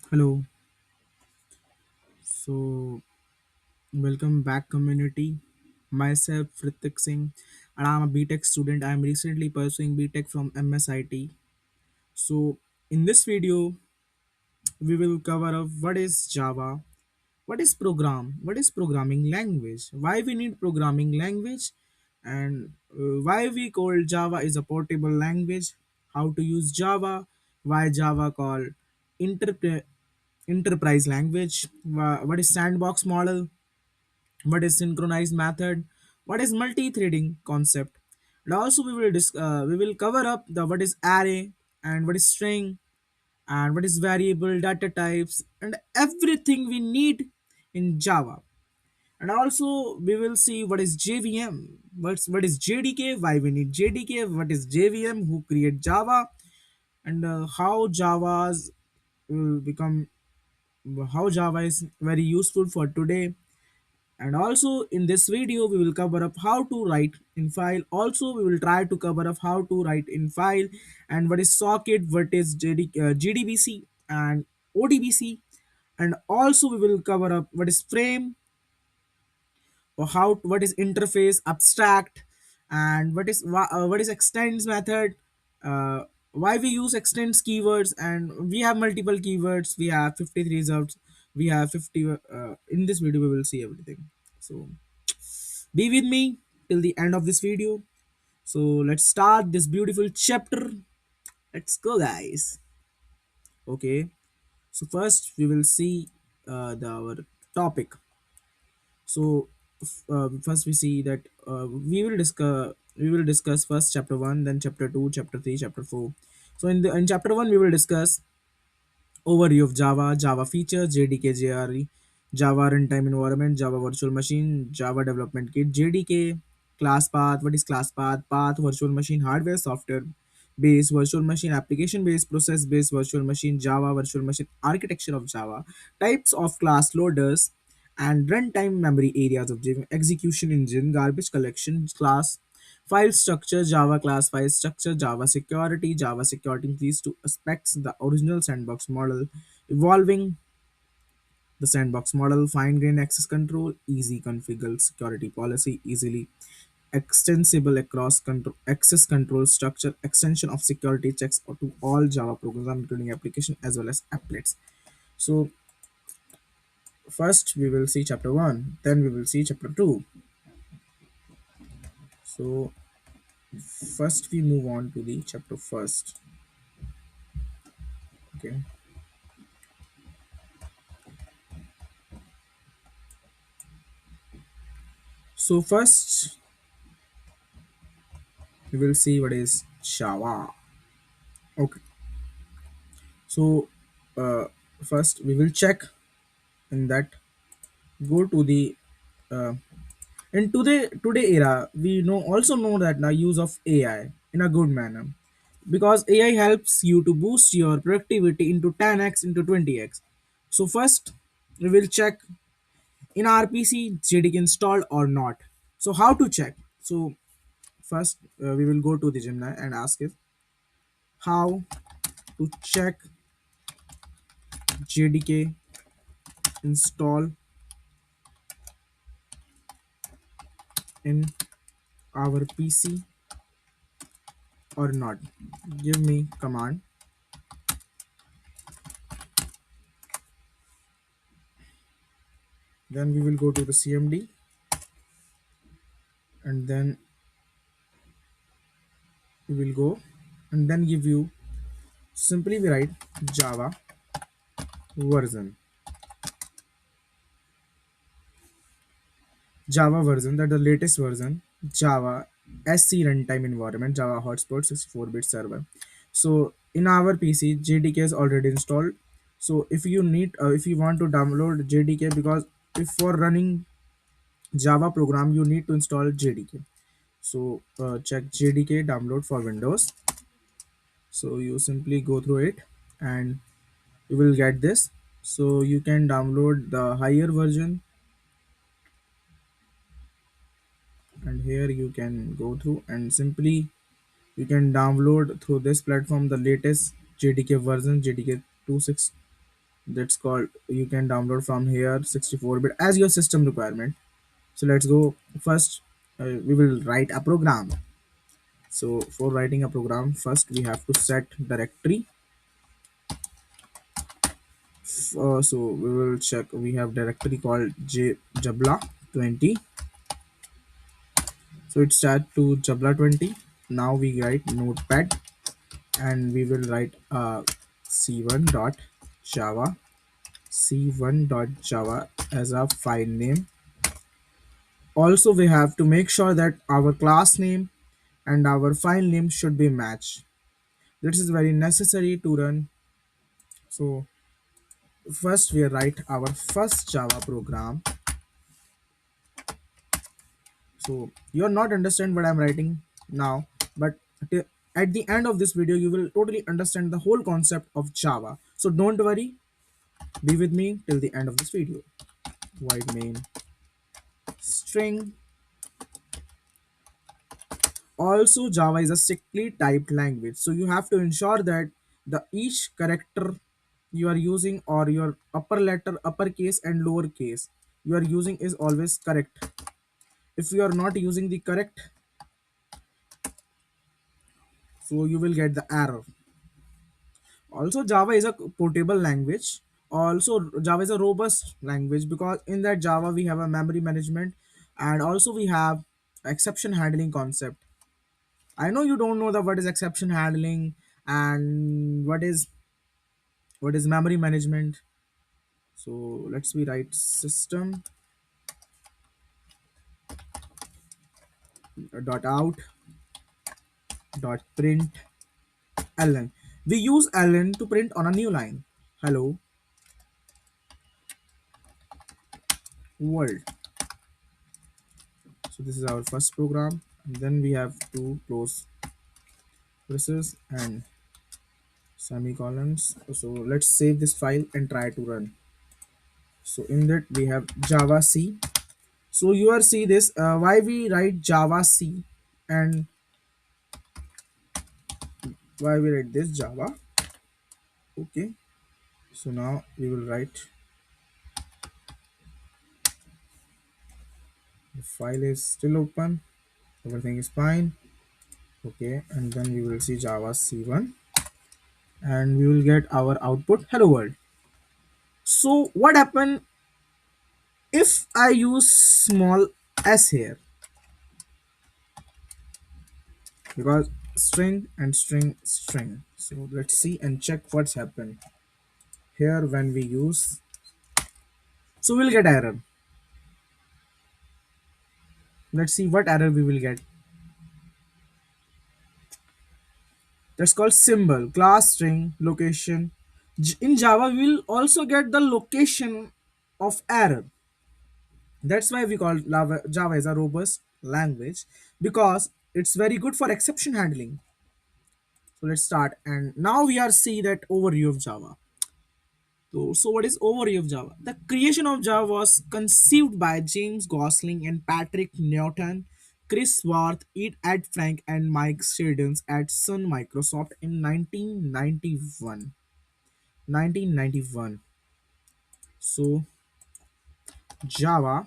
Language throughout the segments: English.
Hello. So, welcome back, community. Myself, Ritik Singh, and I'm a BTech student. I'm recently pursuing BTech from MSIT. So, in this video, we will cover up what is Java, what is programming language, why we need programming language, and why we call Java is a portable language, how to use Java, why Java called interpre- enterprise language, what is sandbox model, what is synchronized method, what is multi-threading concept, and also we will cover up the what is array and what is string and what is variable data types and everything we need in Java. And also we will see what is JVM, what is JDK, why we need JDK, what is JVM, who create Java, and how Java's will become how Java is very useful for today. And also in this video we will cover up how to write in file. Also we will try to cover up how to write in file and what is socket, what is GDBC and ODBC. And also we will cover up what is frame or how what is interface abstract and what is extends method, uh, why we use extends keywords, and we have multiple keywords, we have 53 results, we have 50 in this video we will see everything. So be with me till the end of this video. So let's start this beautiful chapter. Let's go, guys. Okay. So first we will see our topic. So first we see that we will discuss first chapter 1, then chapter 2, chapter 3, chapter 4. So in chapter 1 we will discuss overview of Java, Java features, JDK, JRE, Java runtime environment, Java virtual machine, Java development kit, JDK, class path, what is class path, path, virtual machine, hardware, software based virtual machine, application based, process based virtual machine, Java virtual machine, architecture of Java, types of class loaders, and runtime memory areas of Java, execution engine, garbage collection class, file structure, Java class file structure, Java security increase two aspects, the original sandbox model, evolving the sandbox model, fine grained access control, easy configure security policy, easily extensible across control, access control structure, extension of security checks to all Java programs, including application as well as applets. So first we will see chapter 1, then we will see chapter 2. So first we move on to the chapter first. Okay. So first we will see what is Java. Okay. So uh, first we will check in that, go to the uh, in today era we know that the use of AI in a good manner, because AI helps you to boost your productivity into 10x into 20x. So first we will check in RPC JDK installed or not. So how to check? So first we will go to the Gemini and ask it how to check JDK install in our PC or not. Give me command. Then we will go to the CMD and then we will go and then give you, simply we write Java version, that the latest version, Java SC runtime environment, Java hotspot 64-bit server. So in our PC, JDK is already installed. So if you want to download JDK, because if for running Java program, you need to install JDK. So check JDK download for Windows. So you simply go through it and you will get this. So you can download the higher version, and here you can go through and simply you can download through this platform the latest JDK version, JDK 2.6. That's called, you can download from here 64-bit as your system requirement. So let's go. First, we will write a program. So for writing a program, first we have to set directory. So we will check, we have directory called jabla 20. So it's set to jabla 20. Now we write notepad, and we will write c1.java, c1.java as a file name. Also, we have to make sure that our class name and our file name should be matched. This is very necessary to run. So first we write our first Java program. So you're not understand what I'm writing now, but t- at the end of this video you will totally understand the whole concept of Java. So don't worry, be with me till the end of this video. Void main string. Also, Java is a strictly typed language, so you have to ensure that the each character you are using, or your upper letter, uppercase and lowercase you are using, is always correct. If you are not using the correct, so you will get the error. Also, Java is a portable language. Also, Java is a robust language because in that Java we have a memory management, and also we have exception handling concept. I know you don't know the what is exception handling and what is memory management. So let's we write system dot out dot print ln. We use ln to print on a new line. Hello world. So this is our first program, and then we have to close braces and semicolons. So let's save this file and try to run. So in that we have Java C. So you are see this, why we write Java C, and why we write this Java. Okay, so now we will write, the file is still open, everything is fine. Okay, and then we will see Java C1, and we will get our output hello world. So what happened if I use small s here? Because string and string string. So let's see and check what's happened here when we use. So we'll get error. Let's see what error we will get. That's called symbol class string location. In Java we will also get the location of error. That's why we call Java as a robust language, because it's very good for exception handling. So let's start, and now we are see that overview of Java. So what is overview of Java? The creation of Java was conceived by James Gosling and Patrick Newton, Chris Worth, Ed Frank, and Mike Sheridan at Sun Microsoft in 1991. 1991. So Java,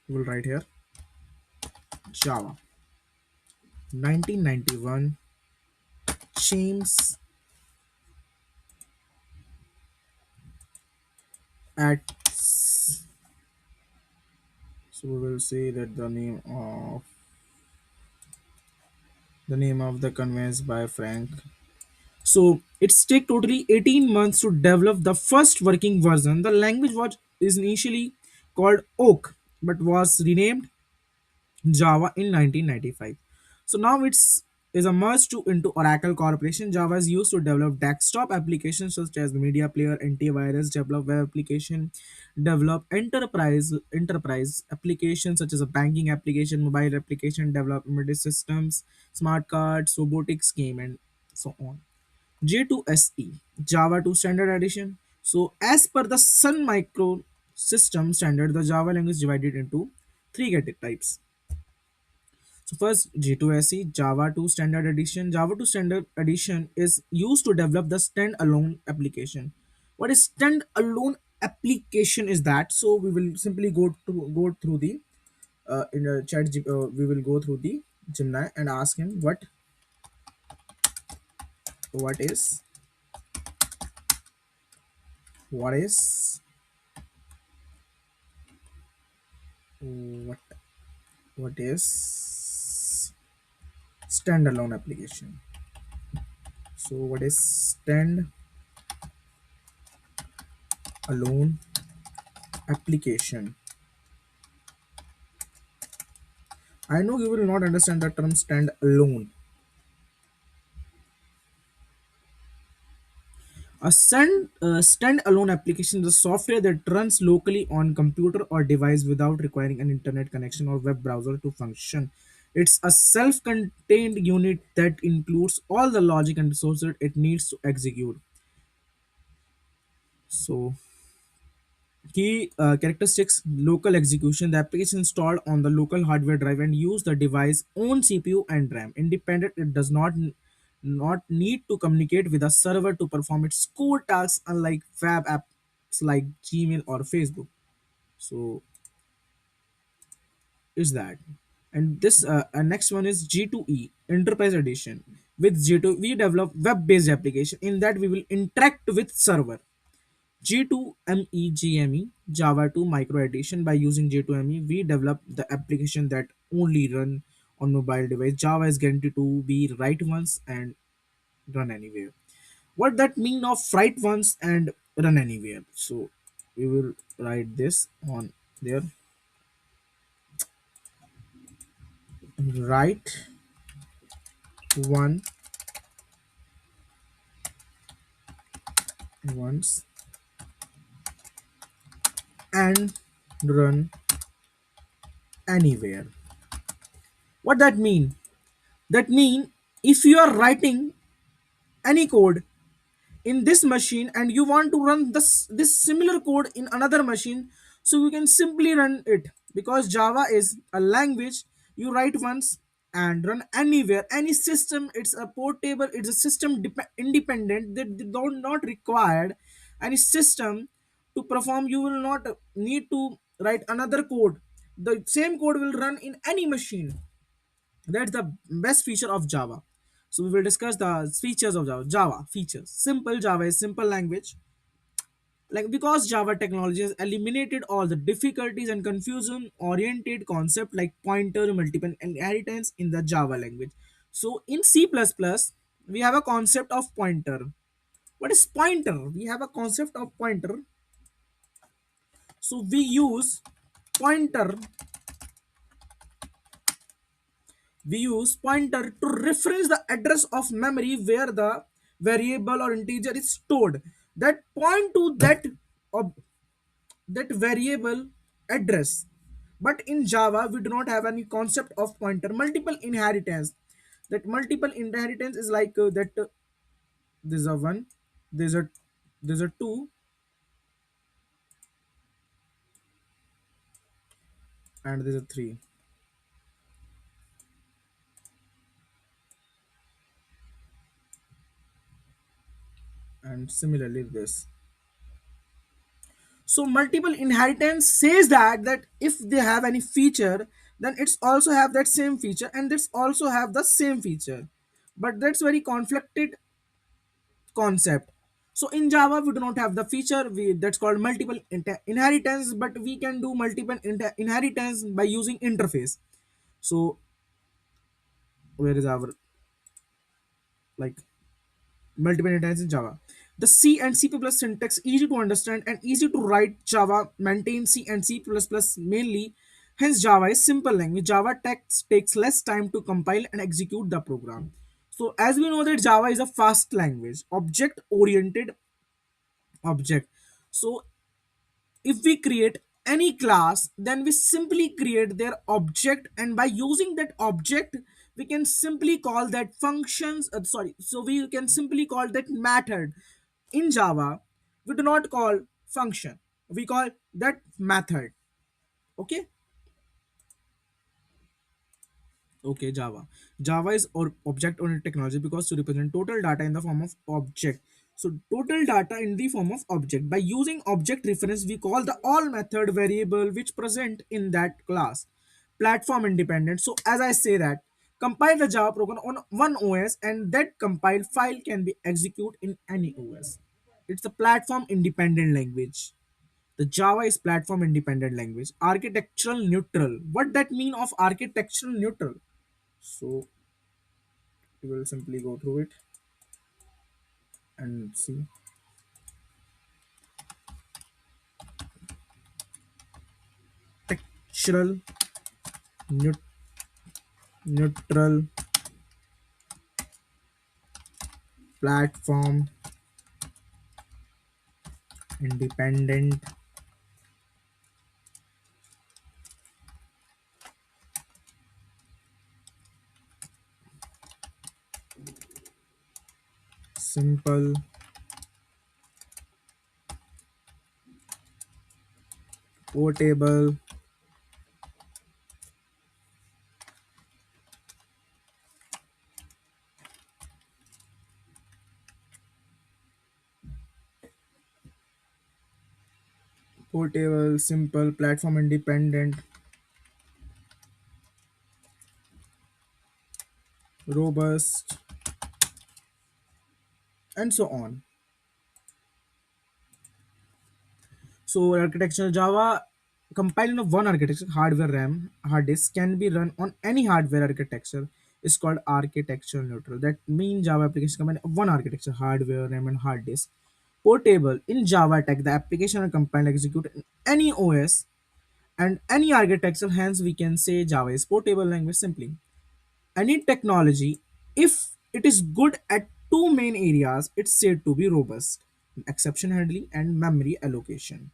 we'll write here Java. 1991. James at, so we will say that the name of the conveyance by Frank. So it's take totally 18 months to develop the first working version. The language was is initially called Oak, but was renamed Java in 1995. So now it's is a merge to into Oracle Corporation. Java is used to develop desktop applications such as media player, antivirus, develop web application, develop enterprise applications such as a banking application, mobile application, develop embedded systems, smart cards, robotics game, and so on. J2SE, Java 2 Standard Edition. So as per the Sun Micro system standard, the Java language is divided into three types. So first, J2SE, Java 2 Standard Edition. Java 2 Standard Edition is used to develop the standalone application. What is standalone application is that? So we will simply go through the in a we will go through the Gemini and ask him what is what is what what is standalone application. So what is standalone application? I know you will not understand the term standalone. A standalone application is a software that runs locally on computer or device without requiring an internet connection or web browser to function. It's a self-contained unit that includes all the logic and resources it needs to execute. So key characteristics: local execution. The application installed on the local hardware drive and use the device own CPU and RAM. Independent, it does not need to communicate with a server to perform its core tasks, unlike web apps like Gmail or Facebook. So is that. And this next one is G2E Enterprise Edition. With G2, we develop web-based application. In that, we will interact with server. J2ME Java 2 Micro Edition. By using J2ME, we develop the application that only run on mobile device. Java is guaranteed to be write once and run anywhere. What that mean of write once and run anywhere? So we will write this on there. Write one once and run anywhere. What that mean? That mean if you are writing any code in this machine and you want to run this similar code in another machine, so you can simply run it, because Java is a language you write once and run anywhere, any system. It's a portable, it's a system independent, they don't not required any system to perform. You will not need to write another code. The same code will run in any machine. That's the best feature of Java. So we will discuss the features of Java. Java features. Simple. Java is simple language. Like, because Java technology has eliminated all the difficulties and confusion oriented concept like pointer, multiple inheritance in the Java language. So in C++, we have a concept of pointer. What is pointer? We have a concept of pointer. So we use pointer we use pointer to reference the address of memory where the variable or integer is stored, that point to ob- that variable address. But in Java we do not have any concept of pointer. Multiple inheritance, that multiple inheritance is like that there's a one, there's a two, and there's a three, and similarly this. So multiple inheritance says that if they have any feature, then it's also have that same feature, and it's also have the same feature. But that's very conflicted concept. So in Java we do not have the feature that's called multiple inheritance, but we can do multiple inheritance by using interface. So where is our, like, multiple inheritance in Java? The C and C++ syntax easy to understand and easy to write. Java maintains C and C++ mainly. Hence, Java is simple language. Java text takes less time to compile and execute the program. So as we know that Java is a fast language, object oriented object. So if we create any class, then we simply create their object, and by using that object we can simply call that functions, sorry, so we can simply call that method. In Java we do not call function, we call that method. Okay. Okay, Java is or object oriented technology because to represent total data in the form of object. So total data in the form of object. By using object reference, we call the all method variable which present in that class. Platform independent. So as I say that, compile the Java program on one OS and that compiled file can be executed in any OS. It's a platform independent language. The Java is platform independent language. Architectural neutral. What that mean of architectural neutral? So we will simply go through it and see. Textural neutral platform independent simple portable simple platform independent robust and so on. So architecture Java compiled in a one architecture hardware RAM hard disk can be run on any hardware architecture is called architecture neutral. That means Java application combine one architecture hardware RAM and hard disk. Portable in Java tech the application are compiled execute in any OS and any architecture, hence we can say Java is portable language simply. Any technology, if it is good at two main areas, it's said to be robust: exception handling and memory allocation.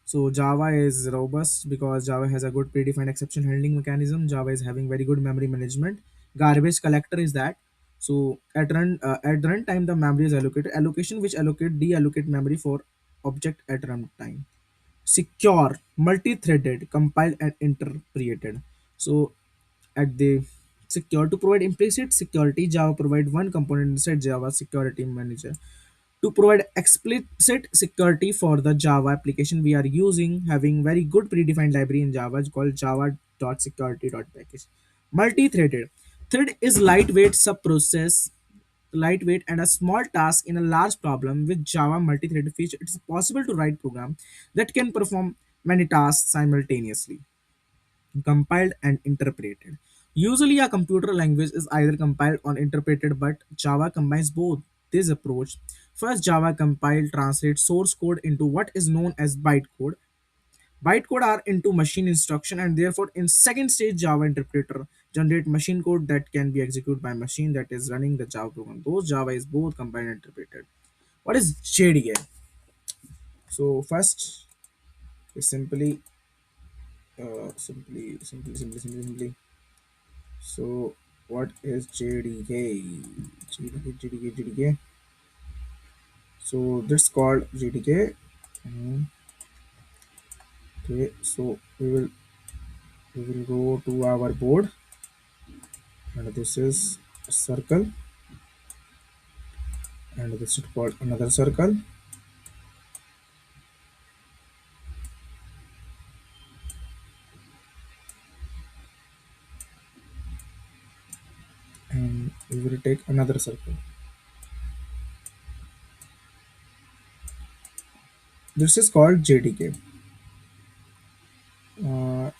So Java is robust because Java has a good predefined exception handling mechanism. Java is having very good memory management. Garbage collector is that. So at runtime the memory is allocated. Allocation which allocate deallocate memory for object at runtime. Secure, multi-threaded, compiled and interpreted. So at the secure to provide implicit security, Java provide one component inside Java Security Manager. To provide explicit security for the Java application, we are using having very good predefined library in Java called java.security.package. Multi-threaded. Thread is lightweight subprocess, lightweight and a small task in a large problem. With Java multi-threaded feature, it's possible to write program that can perform many tasks simultaneously, compiled and interpreted. Usually, a computer language is either compiled or interpreted, but Java combines both. This approach, first, Java compile translates source code into what is known as bytecode. Bytecode are into machine instruction, and therefore, in second stage, Java interpreter generate machine code that can be executed by machine that is running the Java program. Those Java is both compiled and interpreted. What is JDK? So first, is simply. So what is JDK? JDK. So that's called JDK. Mhm. Okay, so we will go to our board, and this is a circle, and this is called another circle, and we will take another circle. This is called JDK. Uh,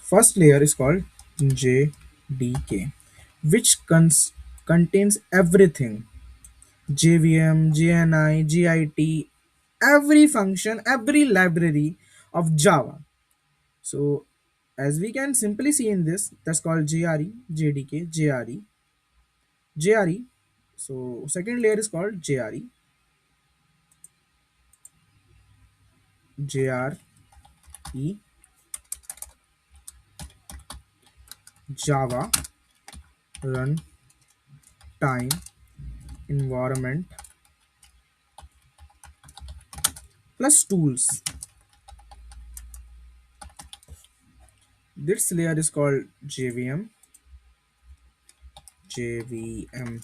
First layer is called JDK, which contains everything: JVM, JNI, GIT, every function, every library of Java. So as we can simply see in this, that's called JRE, JDK, JRE, JRE. So second layer is called JRE, JRE, Java Runtime Environment plus tools. This layer is called JVM, JVM.